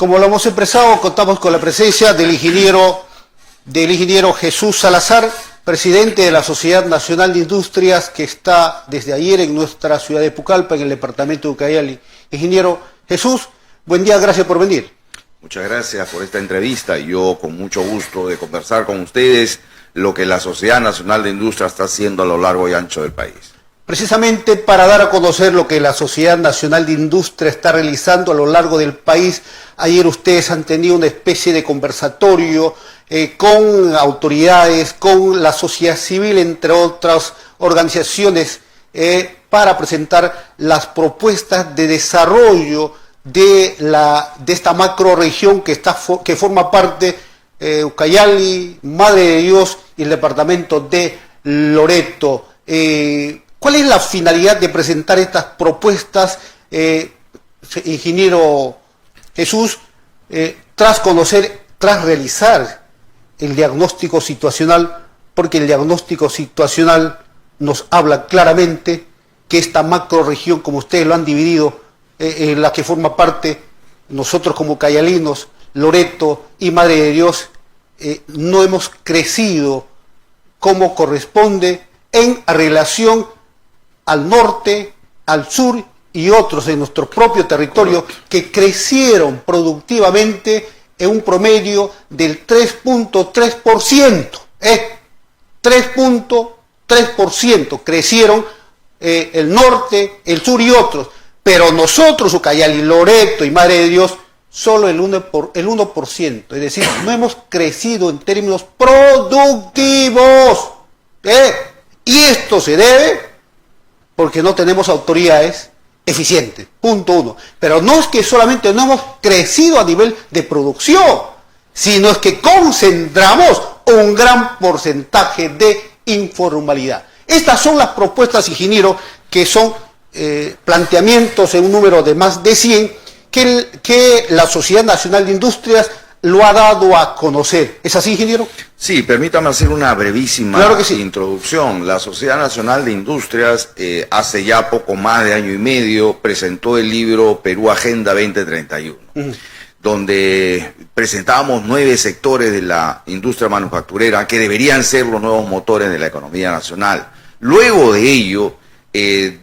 Como lo hemos expresado, contamos con la presencia del ingeniero Jesús Salazar, presidente de la Sociedad Nacional de Industrias, que está desde ayer en nuestra ciudad de Pucallpa, en el departamento de Ucayali. Ingeniero Jesús, buen día, gracias por venir. Muchas gracias por esta entrevista. Yo con mucho gusto de conversar con ustedes lo que la Sociedad Nacional de Industrias está haciendo a lo largo y ancho del país. Precisamente para dar a conocer lo que la Sociedad Nacional de Industria está realizando a lo largo del país, ayer ustedes han tenido una especie de conversatorio con autoridades, con la sociedad civil, entre otras organizaciones, para presentar las propuestas de desarrollo de esta macrorregión que forma parte Ucayali, Madre de Dios y el departamento de Loreto. ¿Cuál es la finalidad de presentar estas propuestas, ingeniero Jesús, tras realizar el diagnóstico situacional? Porque el diagnóstico situacional nos habla claramente que esta macrorregión, como ustedes lo han dividido, en la que forma parte nosotros como ucayalinos, Loreto y Madre de Dios, no hemos crecido como corresponde en relación al norte, al sur y otros en nuestro propio territorio que crecieron productivamente en un promedio del 3.3%. 3.3% crecieron el norte, el sur y otros. Pero nosotros, Ucayali, Loreto y Madre de Dios, solo el 1%. Es decir, no hemos crecido en términos productivos. Y esto se debe porque no tenemos autoridades eficientes, punto uno. Pero no es que solamente no hemos crecido a nivel de producción, sino es que concentramos un gran porcentaje de informalidad. Estas son las propuestas, ingeniero, que son planteamientos en un número de más de 100 que la Sociedad Nacional de Industrias lo ha dado a conocer. ¿Es así, ingeniero? Sí, permítame hacer una brevísima introducción. La Sociedad Nacional de Industrias hace ya poco más de año y medio presentó el libro Perú Agenda 2031, donde presentábamos 9 sectores de la industria manufacturera que deberían ser los nuevos motores de la economía nacional. Luego de ello,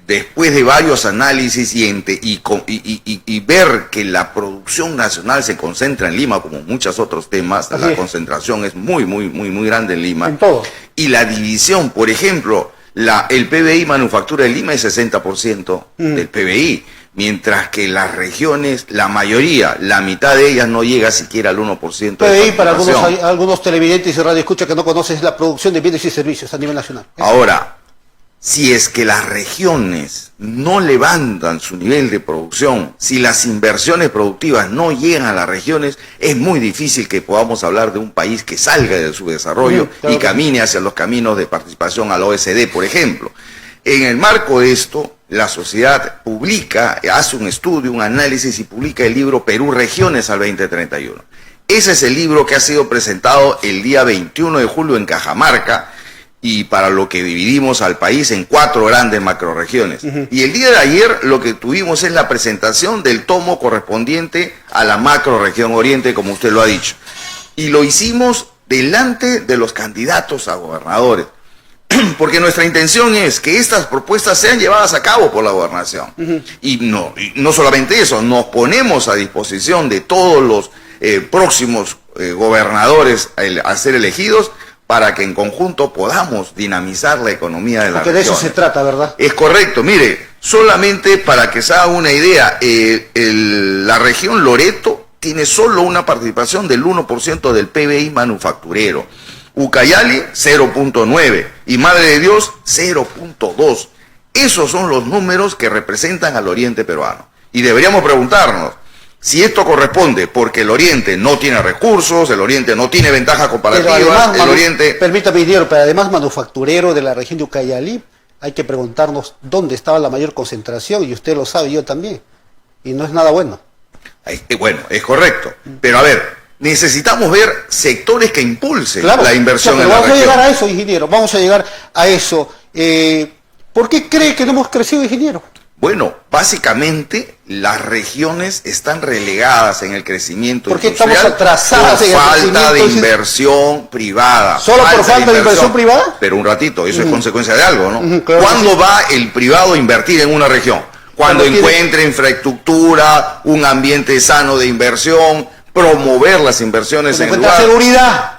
después de varios análisis y ver que la producción nacional se concentra en Lima, como muchos otros temas, la concentración es muy grande en Lima. En todo. Y la división, por ejemplo, el PBI manufactura de Lima es 60% del PBI, mientras que las regiones, la mayoría, la mitad de ellas no llega siquiera al 1% PBI, para algunos televidentes y radioescuchas que no conocen, es la producción de bienes y servicios a nivel nacional. Ahora, si es que las regiones no levantan su nivel de producción, si las inversiones productivas no llegan a las regiones, es muy difícil que podamos hablar de un país que salga de su desarrollo y camine hacia los caminos de participación a la OECD, por ejemplo. En el marco de esto, la sociedad hace un estudio, un análisis y publica el libro Perú Regiones al 2031. Ese es el libro que ha sido presentado el día 21 de julio en Cajamarca, y para lo que dividimos al país en 4 grandes macrorregiones. Y el día de ayer lo que tuvimos es la presentación del tomo correspondiente a la macrorregión Oriente, como usted lo ha dicho. Y lo hicimos delante de los candidatos a gobernadores, porque nuestra intención es que estas propuestas sean llevadas a cabo por la gobernación. Y no solamente eso, nos ponemos a disposición de todos los próximos gobernadores a ser elegidos, para que en conjunto podamos dinamizar la economía de la región. Porque de eso se trata, ¿verdad? Es correcto. Mire, solamente para que se haga una idea, la región Loreto tiene solo una participación del 1% del PBI manufacturero. Ucayali, 0.9. Y Madre de Dios, 0.2. Esos son los números que representan al oriente peruano. Y deberíamos preguntarnos, si esto corresponde porque el Oriente no tiene recursos, el Oriente no tiene ventaja comparativa, además, el Oriente... Permítame, ingeniero, pero además manufacturero de la región de Ucayali, hay que preguntarnos dónde estaba la mayor concentración, y usted lo sabe, yo también, y no es nada bueno. Bueno, es correcto, pero a ver, necesitamos ver sectores que impulsen la inversión en la región. Vamos a llegar a eso, ingeniero, vamos a llegar a eso. ¿Por qué cree que no hemos crecido, ingeniero? Bueno, básicamente las regiones están relegadas en el crecimiento ¿Por qué industrial estamos atrasadas por en el falta crecimiento? de inversión privada. ¿Solo por falta de inversión privada? Pero un ratito, eso es consecuencia de algo, ¿no? Claro. ¿Cuándo va el privado a invertir en una región? Cuando encuentre infraestructura, un ambiente sano de inversión, promover las inversiones en el lugar. Seguridad.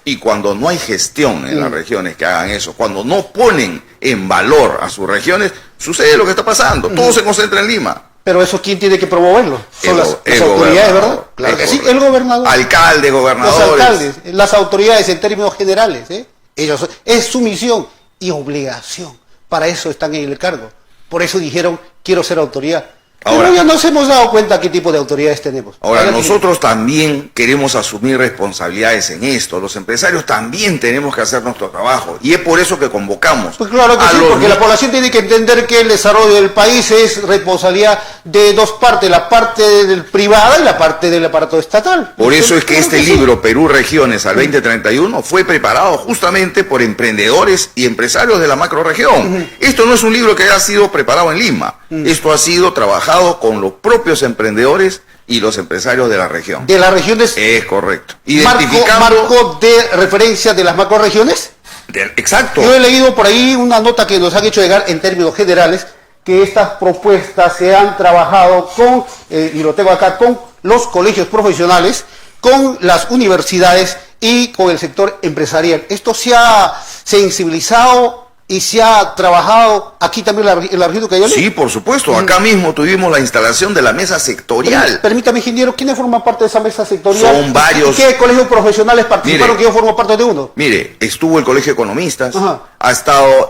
Y cuando no hay gestión en las regiones que hagan eso, cuando no ponen en valor a sus regiones, sucede lo que está pasando. Todo se concentra en Lima. Pero eso, ¿quién tiene que promoverlo? Son las autoridades, ¿verdad? Claro que sí, el gobernador. Alcalde, gobernadores. Los alcaldes, las autoridades en términos generales. Ellos, es su misión y obligación. Para eso están en el cargo. Por eso dijeron, quiero ser autoridad. Ahora, pero ya nos hemos dado cuenta qué tipo de autoridades tenemos. Ahora, nosotros también queremos asumir responsabilidades en esto. Los empresarios también tenemos que hacer nuestro trabajo. Y es por eso que convocamos. Pues claro que sí, porque la población tiene que entender que el desarrollo del país es responsabilidad de dos partes, la parte privada y la parte del aparato estatal. Por eso es que este libro, Perú Regiones al 2031, fue preparado justamente por emprendedores y empresarios de la macrorregión. Esto no es un libro que haya sido preparado en Lima. Esto ha sido trabajado con los propios emprendedores y los empresarios de la región. ¿De las regiones? Es correcto. ¿Marco de referencia de las macrorregiones? Exacto. Yo he leído por ahí una nota que nos han hecho llegar en términos generales, que estas propuestas se han trabajado con, y lo tengo acá, con los colegios profesionales, con las universidades y con el sector empresarial. Esto se ha sensibilizado y se ha trabajado aquí también en la región de Ucayali. Sí, por supuesto. Acá mismo tuvimos la instalación de la mesa sectorial. Permítame, ingeniero, ¿quiénes forman parte de esa mesa sectorial? Son varios. ¿Qué colegios profesionales participaron? Que yo formo parte de uno. Mire, estuvo el Colegio de Economistas, ha estado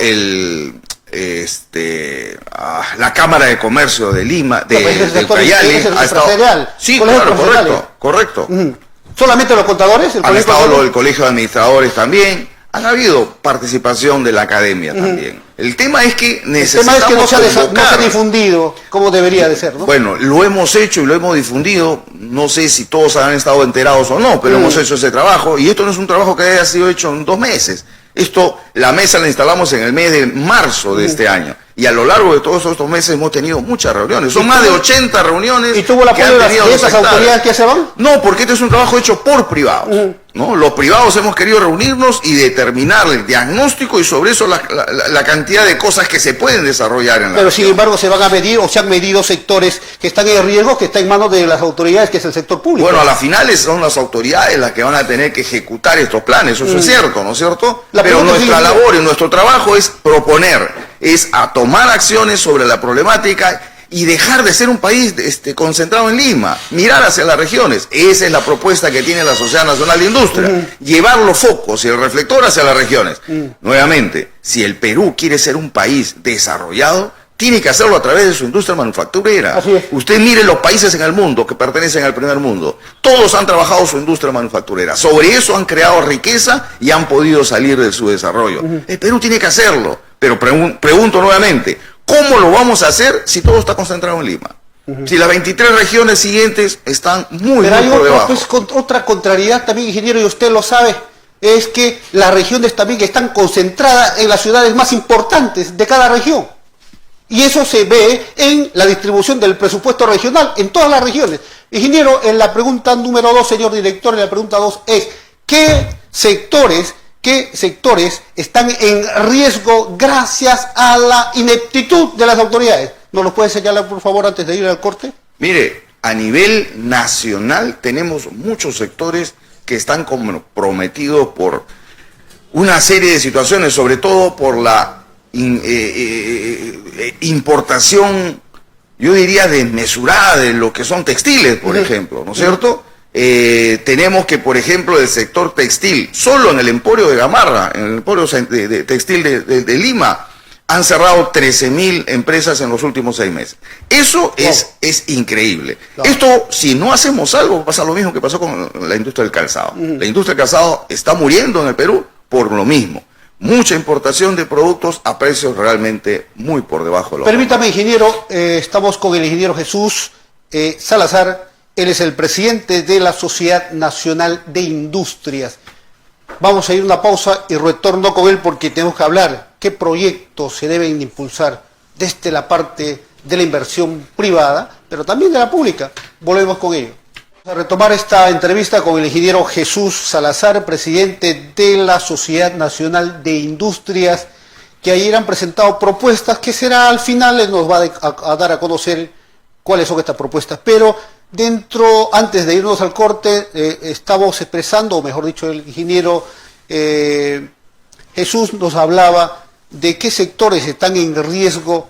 la Cámara de Comercio de Lima, de Ucayali, ha estado. Sí, claro, correcto. ¿Solamente los contadores? Han estado el Colegio de Administradores también. Han habido participación de la academia también. El tema es que necesitamos El tema es que no se ha difundido como debería de ser, ¿no? Bueno, lo hemos hecho y lo hemos difundido. No sé si todos han estado enterados o no, pero hemos hecho ese trabajo. Y esto no es un trabajo que haya sido hecho en 2 meses. La mesa la instalamos en el mes de marzo de este año. Y a lo largo de todos estos meses hemos tenido muchas reuniones. Son más de 80 reuniones. ¿Y tuvo el apoyo de esas autoridades que se van? No, porque este es un trabajo hecho por privados. ¿No? Los privados hemos querido reunirnos y determinar el diagnóstico y sobre eso la cantidad de cosas que se pueden desarrollar en la Pero sin embargo se van a medir o se han medido sectores que están en riesgo, que están en manos de las autoridades, que es el sector público. Bueno, a las finales son las autoridades las que van a tener que ejecutar estos planes, eso es cierto, ¿no es cierto? Pero nuestra labor y nuestro trabajo es proponer, es a tomar acciones sobre la problemática y dejar de ser un país concentrado en Lima, mirar hacia las regiones. Esa es la propuesta que tiene la Sociedad Nacional de Industria, llevar los focos y el reflector hacia las regiones. Nuevamente, si el Perú quiere ser un país desarrollado, tiene que hacerlo a través de su industria manufacturera. Así es. Usted mire los países en el mundo que pertenecen al primer mundo. Todos han trabajado su industria manufacturera. Sobre eso han creado riqueza y han podido salir de su desarrollo. El Perú tiene que hacerlo. Pero pregunto nuevamente, ¿cómo lo vamos a hacer si todo está concentrado en Lima? Si las 23 regiones siguientes están muy por debajo. Pues, otra contrariedad también, ingeniero, y usted lo sabe, es que las regiones también están concentradas en las ciudades más importantes de cada región. Y eso se ve en la distribución del presupuesto regional en todas las regiones. Ingeniero, en la pregunta número 2, señor director, en la pregunta 2 es, ¿qué sectores están en riesgo gracias a la ineptitud de las autoridades? ¿Nos lo puede señalar, por favor, antes de ir al corte? Mire, a nivel nacional tenemos muchos sectores que están comprometidos por una serie de situaciones, sobre todo por la importación, yo diría, desmesurada de lo que son textiles, por ejemplo, ¿no es cierto? Tenemos que, por ejemplo, el sector textil, solo en el Emporio de Gamarra, en el Emporio de textil de Lima, han cerrado 13.000 empresas en los últimos 6 meses. Eso es increíble. Esto, si no hacemos algo, pasa lo mismo que pasó con la industria del calzado. La industria del calzado está muriendo en el Perú por lo mismo. Mucha importación de productos a precios realmente muy por debajo de los Permítame, ingeniero, estamos con el ingeniero Jesús Salazar. Él es el presidente de la Sociedad Nacional de Industrias. Vamos a ir a una pausa y retorno con él porque tenemos que hablar qué proyectos se deben impulsar desde la parte de la inversión privada, pero también de la pública. Volvemos con ello. Vamos a retomar esta entrevista con el ingeniero Jesús Salazar, presidente de la Sociedad Nacional de Industrias, que ayer han presentado propuestas que será al final nos va a dar a conocer cuáles son estas propuestas. Pero antes de irnos al corte, estamos expresando, o mejor dicho, el ingeniero Jesús nos hablaba de qué sectores están en riesgo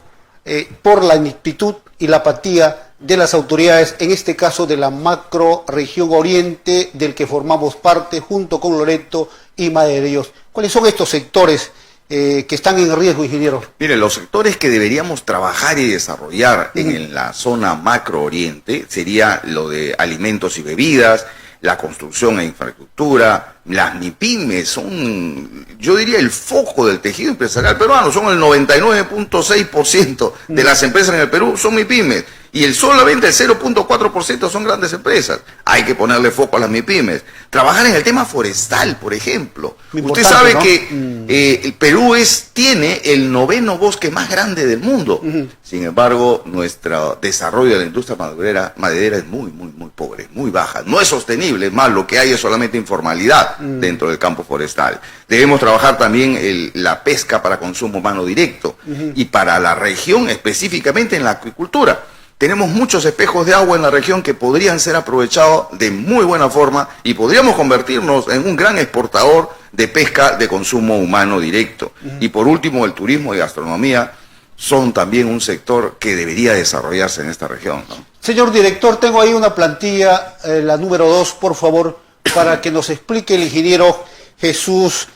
por la ineptitud y la apatía de las autoridades, en este caso de la macro región oriente, del que formamos parte junto con Loreto y Madre de Dios. ¿Cuáles son estos sectores que están en riesgo, ingeniero? Mire, los sectores que deberíamos trabajar y desarrollar en la zona macro oriente sería lo de alimentos y bebidas, la construcción e infraestructura. Las MIPYMES son, yo diría, el foco del tejido empresarial peruano. Son el 99.6% de las empresas en el Perú son MIPYMES. Y solamente el 0.4% son grandes empresas. Hay que ponerle foco a las MIPYMES. Trabajar en el tema forestal, por ejemplo. Usted sabe, ¿no?, que el Perú tiene el 9º bosque más grande del mundo. Sin embargo, nuestro desarrollo de la industria maderera es muy pobre, muy baja. No es sostenible, es más, lo que hay es solamente informalidad dentro del campo forestal. Debemos trabajar también la pesca para consumo humano directo y para la región, específicamente en la acuicultura. Tenemos muchos espejos de agua en la región que podrían ser aprovechados de muy buena forma y podríamos convertirnos en un gran exportador de pesca de consumo humano directo. Y por último, el turismo y gastronomía son también un sector que debería desarrollarse en esta región, ¿no? Señor director, tengo ahí una plantilla, la número 2, por favor, para que nos explique el ingeniero Jesús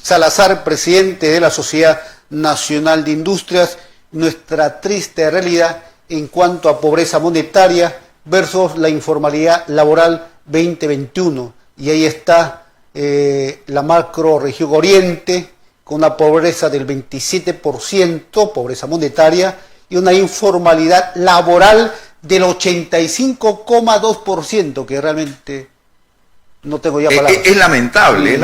Salazar, presidente de la Sociedad Nacional de Industrias, nuestra triste realidad en cuanto a pobreza monetaria versus la informalidad laboral 2021. Y ahí está la macro región oriente, con una pobreza del 27%, pobreza monetaria, y una informalidad laboral del 85,2%, que realmente no tengo ya palabras. Es lamentable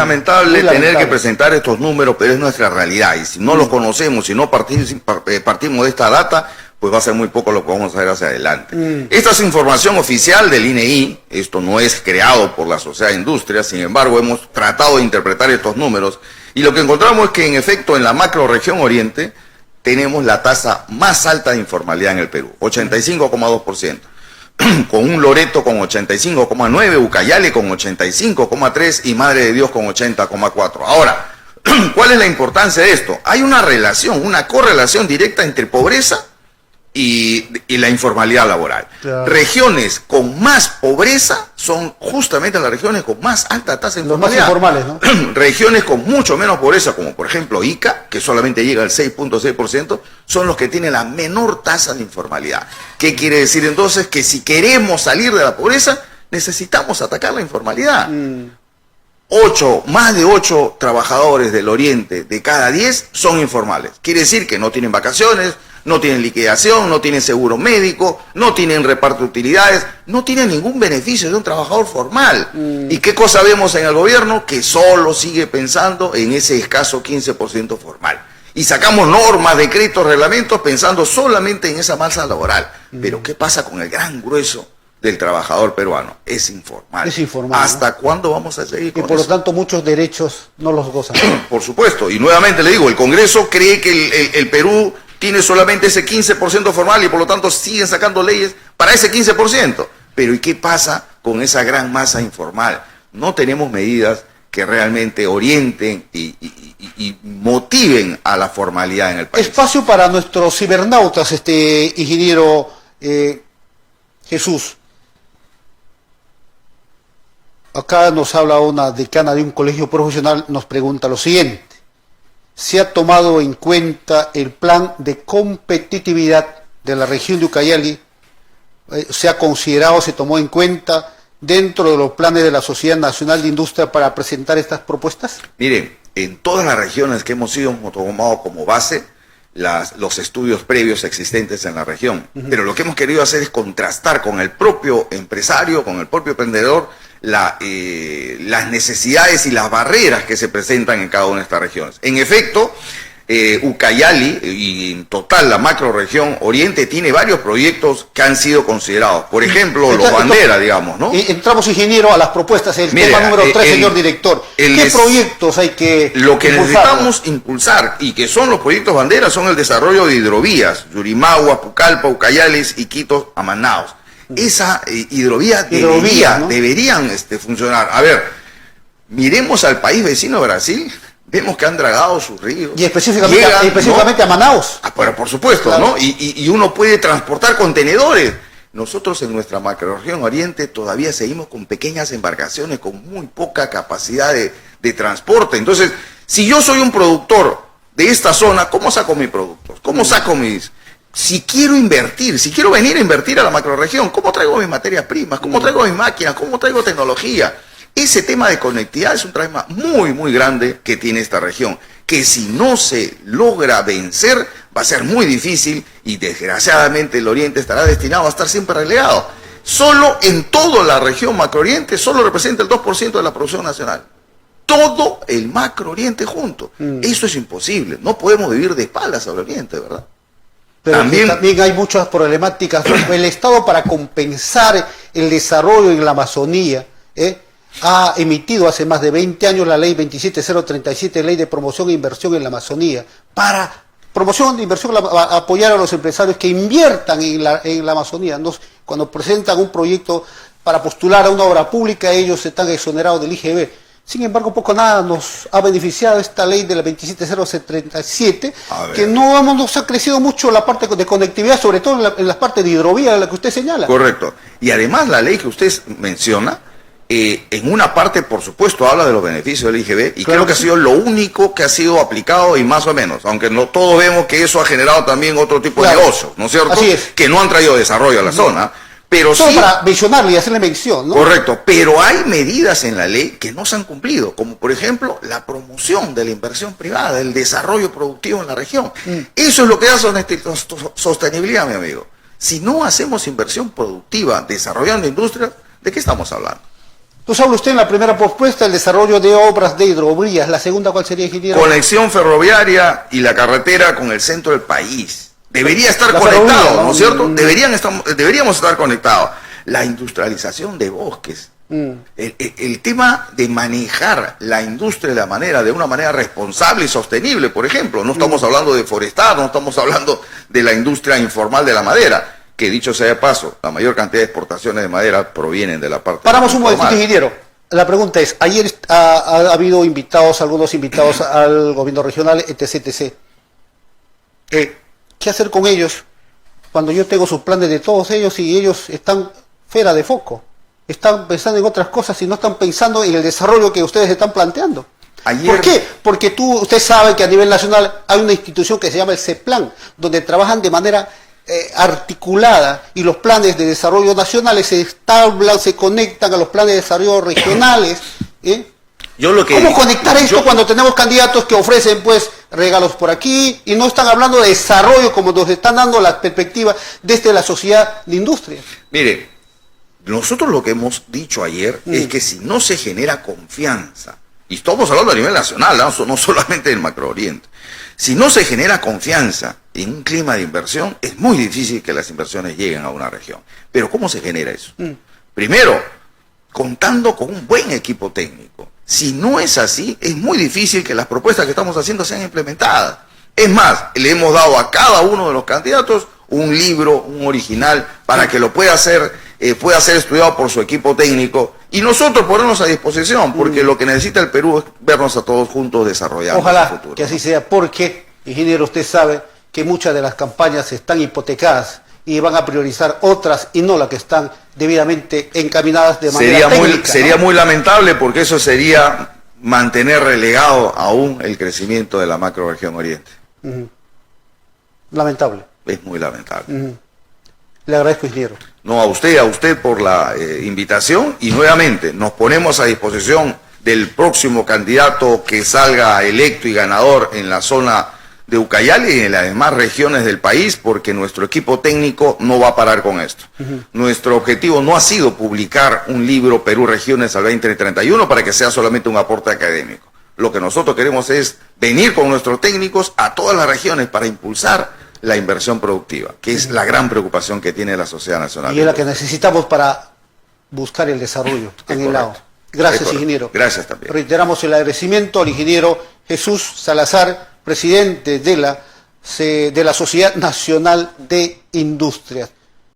tener que presentar estos números, pero es nuestra realidad. Y si no los conocemos, si no partimos de esta data, pues va a ser muy poco lo que vamos a ver hacia adelante. Esta es información oficial del INEI, esto no es creado por la Sociedad de Industrias, sin embargo hemos tratado de interpretar estos números y lo que encontramos es que en efecto en la macro región oriente tenemos la tasa más alta de informalidad en el Perú, 85,2%, con un Loreto con 85,9%, Ucayali con 85,3% y Madre de Dios con 80,4%. Ahora, ¿cuál es la importancia de esto? Hay una relación, una correlación directa entre pobreza y la informalidad laboral. Claro. Regiones con más pobreza son justamente las regiones con más alta tasa de informalidad. Los más informales, ¿no? Regiones con mucho menos pobreza, como por ejemplo Ica, que solamente llega al 6.6%, son los que tienen la menor tasa de informalidad. ¿Qué quiere decir entonces? Que si queremos salir de la pobreza, necesitamos atacar la informalidad. Más de 8 trabajadores del Oriente de cada 10 son informales. Quiere decir que no tienen vacaciones, no tienen liquidación, no tienen seguro médico, no tienen reparto de utilidades, no tienen ningún beneficio de un trabajador formal. ¿Y qué cosa vemos en el gobierno? Que solo sigue pensando en ese escaso 15% formal. Y sacamos normas, decretos, reglamentos pensando solamente en esa masa laboral. Pero ¿qué pasa con el gran grueso del trabajador peruano? Es informal. Es informal. ¿Hasta cuándo vamos a seguir con eso? Y por lo tanto muchos derechos no los gozan. Por supuesto. Y nuevamente le digo, el Congreso cree que el Perú tiene solamente ese 15% formal y por lo tanto siguen sacando leyes para ese 15%. Pero ¿y qué pasa con esa gran masa informal? No tenemos medidas que realmente orienten y motiven a la formalidad en el país. Espacio para nuestros cibernautas, ingeniero Jesús. Acá nos habla una decana de un colegio profesional, nos pregunta lo siguiente: ¿se ha tomado en cuenta el plan de competitividad de la región de Ucayali? ¿Se ha considerado, se tomó en cuenta dentro de los planes de la Sociedad Nacional de Industria para presentar estas propuestas? Miren, en todas las regiones que hemos tomado como base los estudios previos existentes en la región. Pero lo que hemos querido hacer es contrastar con el propio empresario, con el propio emprendedor, las necesidades y las barreras que se presentan en cada una de estas regiones. En efecto, Ucayali y en total la macrorregión Oriente tiene varios proyectos que han sido considerados. Por ejemplo, los banderas, digamos, ¿no? Entramos, ingeniero, a las propuestas. El Mira, tema número 3, señor director. ¿Qué proyectos hay que Lo que necesitamos impulsar, y que son los proyectos banderas, son el desarrollo de hidrovías, Yurimagua, Pucallpa, Ucayales, Iquitos, a Manaos. Esa hidrovía ¿no? deberían funcionar. A ver, miremos al país vecino Brasil. Vemos que han dragado sus ríos. Y específicamente ¿no? a Manaos. Pero por supuesto, claro. ¿No? Y uno puede transportar contenedores. Nosotros en nuestra macrorregión Oriente todavía seguimos con pequeñas embarcaciones con muy poca capacidad de transporte. Entonces, si yo soy un productor de esta zona, ¿cómo saco mis productos? ¿Cómo saco mis...? Si quiero invertir, si quiero venir a invertir a la macrorregión, ¿cómo traigo mis materias primas? ¿Cómo traigo mis máquinas? ¿Cómo traigo tecnología? Ese tema de conectividad es un problema muy, muy grande que tiene esta región, que si no se logra vencer, va a ser muy difícil y desgraciadamente el Oriente estará destinado a estar siempre relegado. Solo en toda la región macrooriente, solo representa el 2% de la producción nacional. Todo el macrooriente junto. Eso es imposible. No podemos vivir de espaldas al Oriente, ¿verdad? Pero también hay muchas problemáticas. El Estado, para compensar el desarrollo en la Amazonía, ha emitido hace más de 20 años la ley 27037, ley de promoción e inversión en la Amazonía, para promoción de inversión, apoyar a los empresarios que inviertan en la Amazonía. Cuando presentan un proyecto para postular a una obra pública, ellos están exonerados del IGB. Sin embargo, poco nada nos ha beneficiado esta ley de la 27037, que no nos ha crecido mucho la parte de conectividad, sobre todo en la parte de hidrovía, la que usted señala. Correcto. Y además la ley que usted menciona, en una parte, por supuesto, habla de los beneficios del IGB, y creo que ha sido lo único que ha sido aplicado, y más o menos, aunque no todos vemos que eso ha generado también otro tipo de negocios, ¿no es cierto? Así es. Que no han traído desarrollo a la zona, pero solo sí... para mencionarle y hacerle mención, ¿no? Correcto, pero hay medidas en la ley que no se han cumplido, como por ejemplo la promoción de la inversión privada, el desarrollo productivo en la región. Eso es lo que da sostenibilidad, mi amigo. Si no hacemos inversión productiva desarrollando industrias, ¿de qué estamos hablando? Entonces habla usted en la primera propuesta el desarrollo de obras de hidrovías. ¿La segunda cuál sería, ingeniero? Conexión ferroviaria y la carretera con el centro del país. Debería estar conectado, ¿no es cierto? Deberíamos estar conectados. La industrialización de bosques. El tema de manejar la industria de una manera responsable y sostenible, por ejemplo. No estamos hablando de forestar, no estamos hablando de la industria informal de la madera. Que dicho sea de paso, la mayor cantidad de exportaciones de madera provienen de la parte... Paramos un momentito, ingeniero. La pregunta es, ayer ha habido algunos invitados al gobierno regional, etc. ¿Qué hacer con ellos cuando yo tengo sus planes de todos ellos y ellos están fuera de foco? Están pensando en otras cosas y no están pensando en el desarrollo que ustedes están planteando. ¿Por qué? Porque usted sabe que a nivel nacional hay una institución que se llama el CEPLAN, donde trabajan de manera articulada, y los planes de desarrollo nacionales se establan, se conectan a los planes de desarrollo regionales. ¿Cómo conectar esto cuando tenemos candidatos que ofrecen pues regalos por aquí y no están hablando de desarrollo como nos están dando la perspectiva desde la sociedad de industria? Mire, nosotros lo que hemos dicho ayer es que si no se genera confianza, y estamos hablando a nivel nacional, no solamente del macrooriente, si no se genera confianza en un clima de inversión, es muy difícil que las inversiones lleguen a una región. Pero ¿cómo se genera eso? Primero, contando con un buen equipo técnico. Si no es así, es muy difícil que las propuestas que estamos haciendo sean implementadas. Es más, le hemos dado a cada uno de los candidatos un libro, un original, para que lo pueda ser estudiado por su equipo técnico, y nosotros ponernos a disposición, porque lo que necesita el Perú es vernos a todos juntos desarrollando. Ojalá el futuro, que así sea, porque, ingeniero, usted sabe que muchas de las campañas están hipotecadas y van a priorizar otras y no las que están debidamente encaminadas de manera técnica. Sería muy lamentable, porque eso sería mantener relegado aún el crecimiento de la macrorregión Oriente. Lamentable. Es muy lamentable. Le agradezco, ingeniero. No, a usted por la invitación, y nuevamente nos ponemos a disposición del próximo candidato que salga electo y ganador en la zona de Ucayali y en las demás regiones del país, porque nuestro equipo técnico no va a parar con esto. Nuestro objetivo no ha sido publicar un libro Perú Regiones al 2031 para que sea solamente un aporte académico. lo que nosotros queremos es venir con nuestros técnicos a todas las regiones para impulsar la inversión productiva, que es la gran preocupación que tiene la sociedad nacional. Y es la que necesitamos para buscar el desarrollo en el lado. Gracias, ingeniero. Gracias también. Reiteramos el agradecimiento al ingeniero Jesús Salazar, presidente de la Sociedad Nacional de Industrias.